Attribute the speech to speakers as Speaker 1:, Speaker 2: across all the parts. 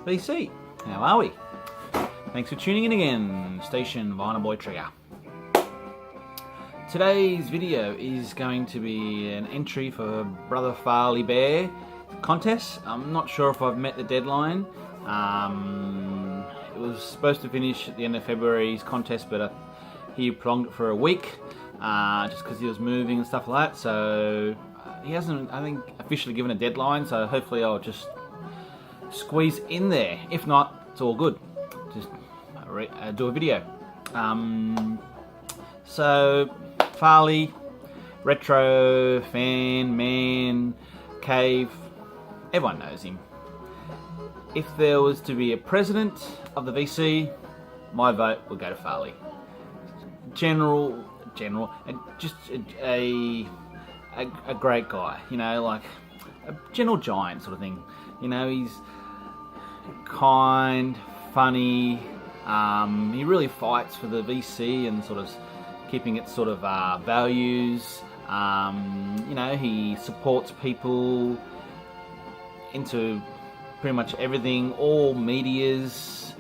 Speaker 1: VC. How are we? Thanks for tuning in again, Station Vinyl Boy Trigger. Today's video is going to be an entry for Brother Farley Bear contest. I'm not sure if I've met the deadline. It was supposed to finish at the end of February's contest, but he prolonged it for a week just because he was moving and stuff like that. So he hasn't, I think, officially given a deadline. So hopefully I'll just squeeze in there. If not, it's all good. Just do a video. So Farley, retro fan, man, cave, everyone knows him. If there was to be a president of the VC, my vote would go to Farley. General, just a great guy, you know, like a gentle giant sort of thing. You know, he's kind, funny. He really fights for the VC and sort of keeping its sort of values. You know, he supports people into pretty much everything, all medias,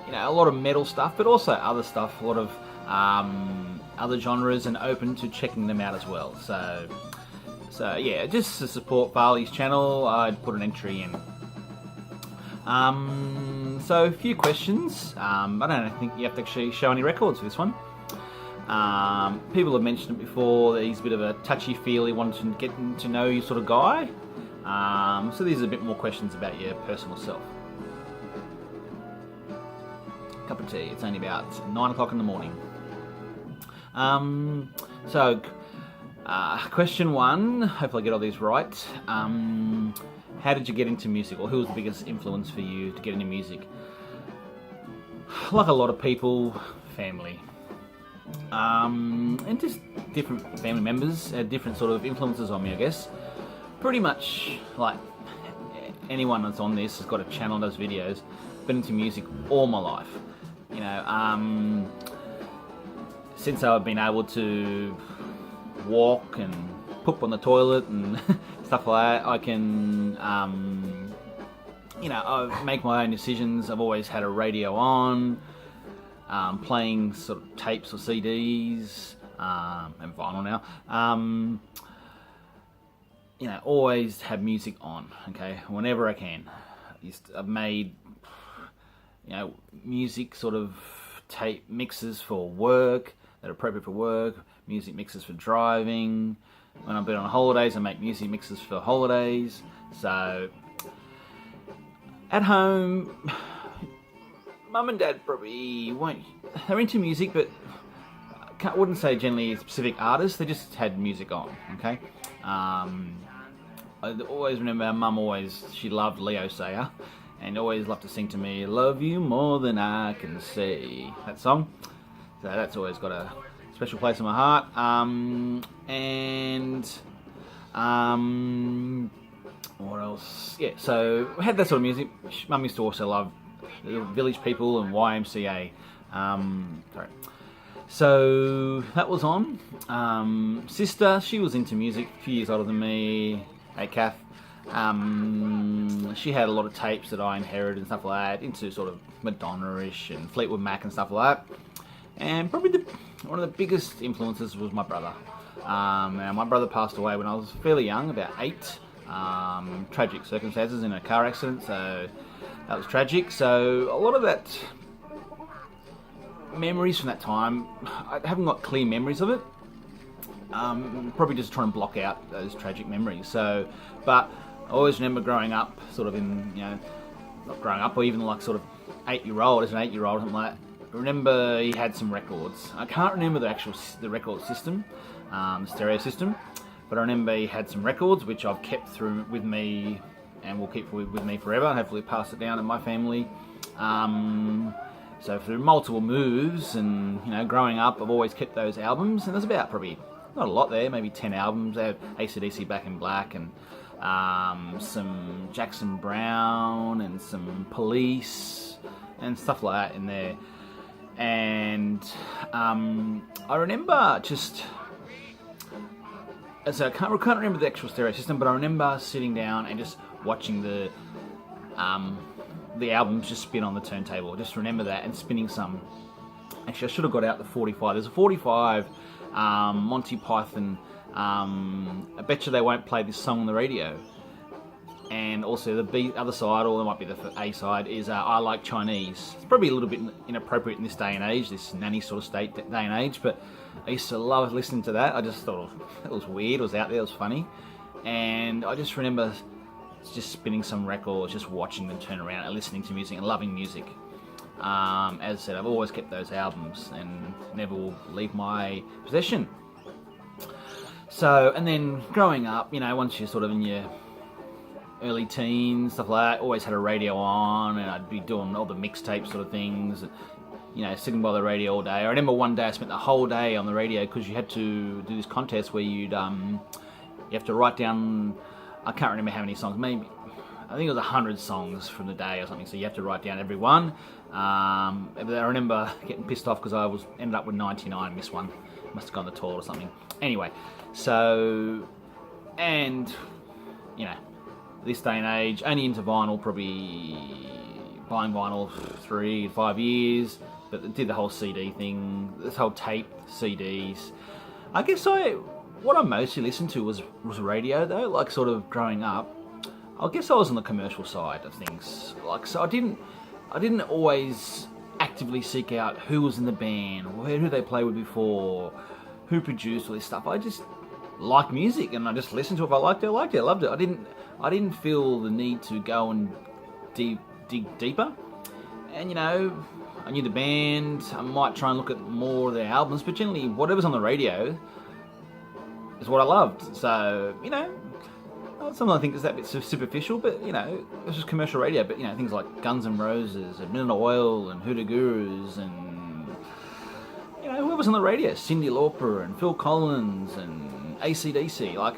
Speaker 1: you know, a lot of metal stuff, but also other stuff, a lot of other genres, and open to checking them out as well. So yeah, just to support Farley's channel, I'd put an entry in. So a few questions. I don't think you have to actually show any records for this one. People have mentioned it before that he's a bit of a touchy-feely, wanting to get to know you sort of guy. So these are a bit more questions about your personal self. Cup of tea. It's only about 9 o'clock in the morning. Question one. Hopefully I get all these right. How did you get into music, or who was the biggest influence for you to get into music? Like a lot of people, family. And just different family members had different sort of influences on me, I guess. Pretty much like anyone that's on this has got a channel that does videos. Been into music all my life. You know, since I've been able to walk and poop on the toilet and stuff like that, I can, you know, I make my own decisions. I've always had a radio on, playing sort of tapes or CDs, and vinyl now. You know, always have music on, okay, whenever I can. I've made, you know, music sort of tape mixes for work that are appropriate for work, music mixes for driving. When I've been on holidays, I make music mixes for holidays. So at home, Mum and Dad probably won't. They're into music, but I wouldn't say generally a specific artist. They just had music on. Okay. I always remember Mum she loved Leo Sayer, and always loved to sing to me, "Love you more than I can say." That song. So that's always got a special place in my heart. What else? Yeah, so I had that sort of music. Mum used to also love the Village People and YMCA. Sorry. So that was on. Sister, she was into music, a few years older than me. Hey, Kath. She had a lot of tapes that I inherited and stuff like that, into sort of Madonna-ish and Fleetwood Mac and stuff like that. And probably one of the biggest influences was my brother. And my brother passed away when I was fairly young, about 8. Tragic circumstances in a car accident, so that was tragic. So a lot of that memories from that time, I haven't got clear memories of it. Probably just trying to block out those tragic memories. So, but I always remember growing up, sort of in, you know, not growing up, or even like sort of 8-year-old, as an 8-year-old, something like that. I remember he had some records. I can't remember the record system, the stereo system, but I remember he had some records which I've kept through with me and will keep with me forever. Hopefully pass it down to my family. So through multiple moves and, you know, growing up, I've always kept those albums, and there's about probably not a lot there, maybe 10 albums. They have AC/DC Back in Black and some Jackson Browne and some Police and stuff like that in there. And I remember just, so I can't remember the actual stereo system, but I remember sitting down and just watching the the albums just spin on the turntable. Just remember that, and spinning some. Actually, I should have got out the 45. There's a 45 Monty Python. I bet you they won't play this song on the radio. And also the B other side, or it might be the A side, is I Like Chinese. It's probably a little bit inappropriate in this day and age, this nanny sort of day and age, but I used to love listening to that. I just thought it was weird, it was out there, it was funny. And I just remember just spinning some records, just watching them turn around and listening to music and loving music. As I said, I've always kept those albums and never will leave my possession. So, and then growing up, once you're sort of in your early teens, stuff like that, always had a radio on, and I'd be doing all the mixtape sort of things, sitting by the radio all day. I remember one day I spent the whole day on the radio because you had to do this contest where you have to write down, I can't remember how many songs, maybe, I think it was 100 songs from the day or something, so you have to write down every one. I remember getting pissed off because I ended up with 99, missed one, must have gone to the toilet or something. Anyway, so, and, this day and age, only into vinyl, probably buying vinyl 3 to 5 years, but did the whole CD thing, this whole tape, CDs. I guess what I mostly listened to was radio though, like sort of growing up. I guess I was on the commercial side of things, so I didn't always actively seek out who was in the band, who they played with before, who produced all this stuff. I just liked music and I just listened to it. If I liked it, I liked it. I loved it. I didn't feel the need to go and dig deeper. And I knew the band. I might try and look at more of their albums, but generally whatever's on the radio is what I loved. So something I think is that bit superficial, but it's just commercial radio. But things like Guns N' Roses and Midnight Oil and Hoodoo Gurus and whoever's on the radio, Cyndi Lauper and Phil Collins and AC/DC, like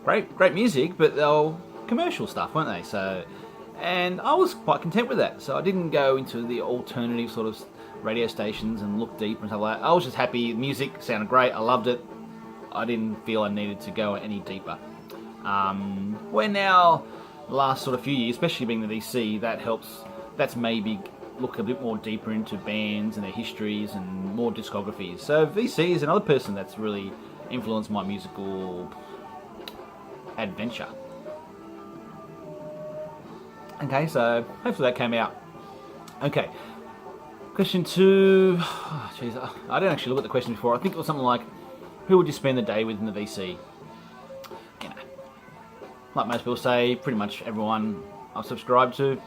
Speaker 1: great music, but they were commercial stuff, weren't they? So, and I was quite content with that. So I didn't go into the alternative sort of radio stations and look deep and stuff like that. I was just happy. Music sounded great. I loved it. I didn't feel I needed to go any deeper. Where now, the last sort of few years, especially being the VC, that helps. That's maybe look a bit more deeper into bands and their histories and more discographies. So VC is another person that's really influenced my musical adventure. Okay, so hopefully that came out. Okay, question 2. Oh, geez, I didn't actually look at the question before. I think it was something like, who would you spend the day with in the VC? Like most people say, pretty much everyone I've subscribed to.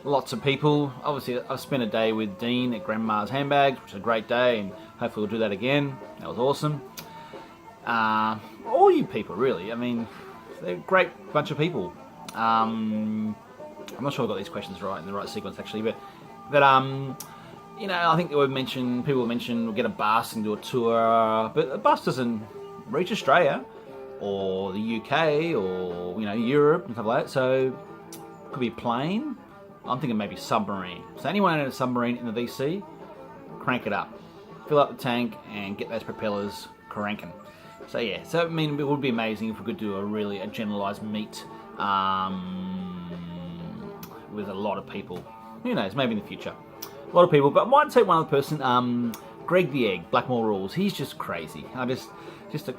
Speaker 1: Lots of people. Obviously, I spent a day with Dean at Grandma's Handbags, which was a great day, and hopefully we'll do that again. That was awesome. All you people, really. I mean, they're a great bunch of people. I'm not sure I got these questions right in the right sequence, actually, but I think people mentioned we'll get a bus and do a tour, but a bus doesn't reach Australia or the UK or Europe and stuff like that. So it could be a plane. I'm thinking maybe submarine. So anyone in a submarine in the VC, crank it up, fill up the tank, and get those propellers cranking. So yeah, so I mean, it would be amazing if we could do a generalised meet with a lot of people. Who knows? Maybe in the future, a lot of people. But I might say one other person, Greg the Egg, Blackmore Rules. He's just crazy. I just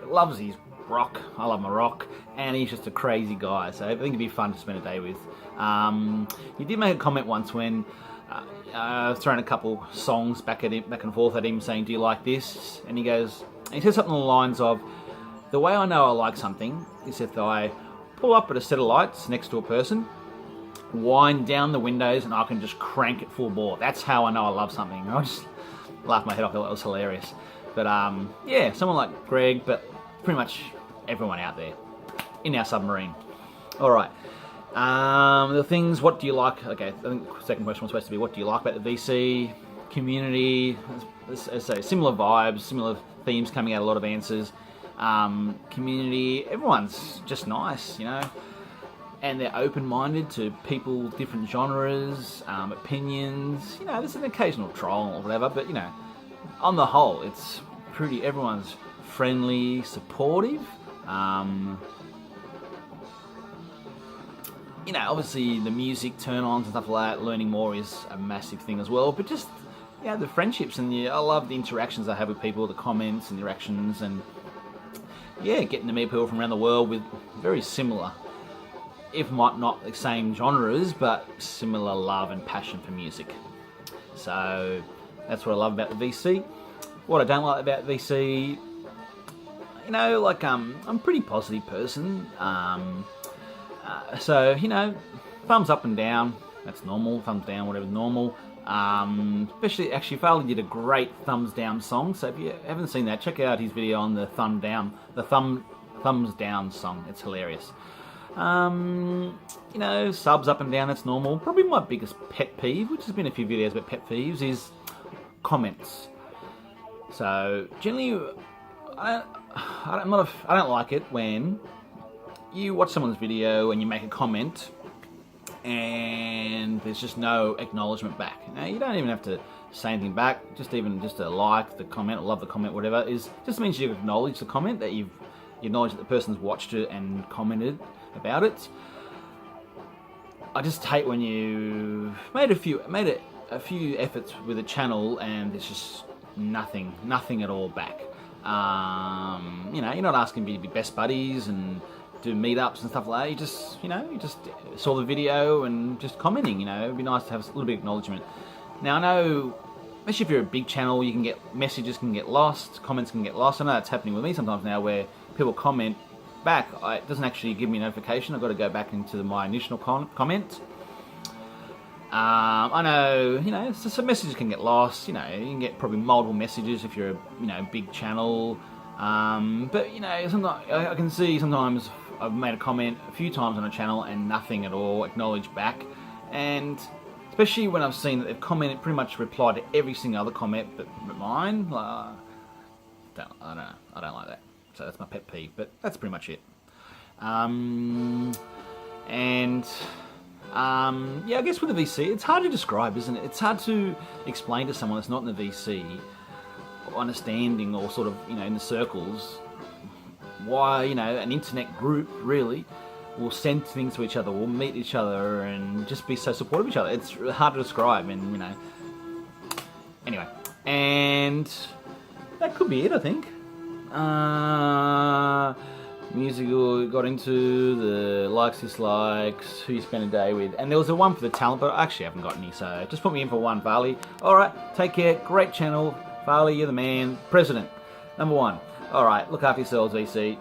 Speaker 1: loves his rock. I love my rock, and he's just a crazy guy. So I think it'd be fun to spend a day with. He did make a comment once when throwing a couple songs back and forth at him, saying, "Do you like this?" And he said something along the lines of, "The way I know I like something is if I pull up at a set of lights next to a person, wind down the windows, and I can just crank it full bore. That's how I know I love something." I just laughed my head off. It was hilarious. But yeah, someone like Greg, but pretty much everyone out there in our submarine. All right. The things, what do you like? Okay, I think the second question was supposed to be, what do you like about the VC community? As I say, similar vibes, similar themes coming out, a lot of answers. Community, everyone's just nice, and they're open-minded to people, different genres, opinions. There's an occasional troll or whatever, but on the whole, it's everyone's friendly, supportive. you know, obviously the music turn-ons and stuff like that, learning more is a massive thing as well. But just, you know, the friendships and I love the interactions I have with people, the comments and the reactions, and yeah, getting to meet people from around the world with very similar, if not the same genres, but similar love and passion for music. So that's what I love about the VC. What I don't like about VC, you know, like I'm a pretty positive person. So, you know, thumbs up and down, that's normal. Thumbs down, whatever's normal. Especially, actually, Farley did a great thumbs down song. So if you haven't seen that, check out his video on the thumbs down song. It's hilarious. You know, subs up and down, that's normal. Probably my biggest pet peeve, which has been a few videos about pet peeves, is comments. So generally, I don't like it when you watch someone's video and you make a comment and there's just no acknowledgement back. Now, you don't even have to say anything back. Just a like the comment, or love the comment, whatever, just means you acknowledge the comment, that you acknowledge that the person's watched it and commented about it. I just hate when you made a few efforts with a channel and there's just nothing at all back. You know, you're not asking me to be best buddies and do meetups and stuff like that. You just saw the video and just commenting. You know, it'd be nice to have a little bit of acknowledgement. Now, I know, especially if you're a big channel, you can get messages can get lost, comments can get lost. I know that's happening with me sometimes now, where people comment back, it doesn't actually give me a notification. I've got to go back into my initial comment. I know, you know, some messages can get lost. You know, you can get probably multiple messages if you're a big channel. But you know, sometimes I can see sometimes I've made a comment a few times on a channel and nothing at all acknowledged back, and especially when I've seen that they've commented, pretty much replied to every single other comment but mine. I don't like that. So that's my pet peeve. But that's pretty much it. Yeah, I guess with the VC, it's hard to describe, isn't it? It's hard to explain to someone that's not in the VC, understanding, or sort of, you know, in the circles, why, you know, an internet group really will send things to each other, will meet each other, and just be so supportive of each other. It's hard to describe, and, you know, anyway, and that could be it, I think. Music we got into, the likes, dislikes, who you spend a day with, and there was a one for the talent, but I actually haven't got any, so just put me in for one, Farley. Alright, take care, great channel, Farley, you're the man, president, number one. Alright, look after yourselves, VC.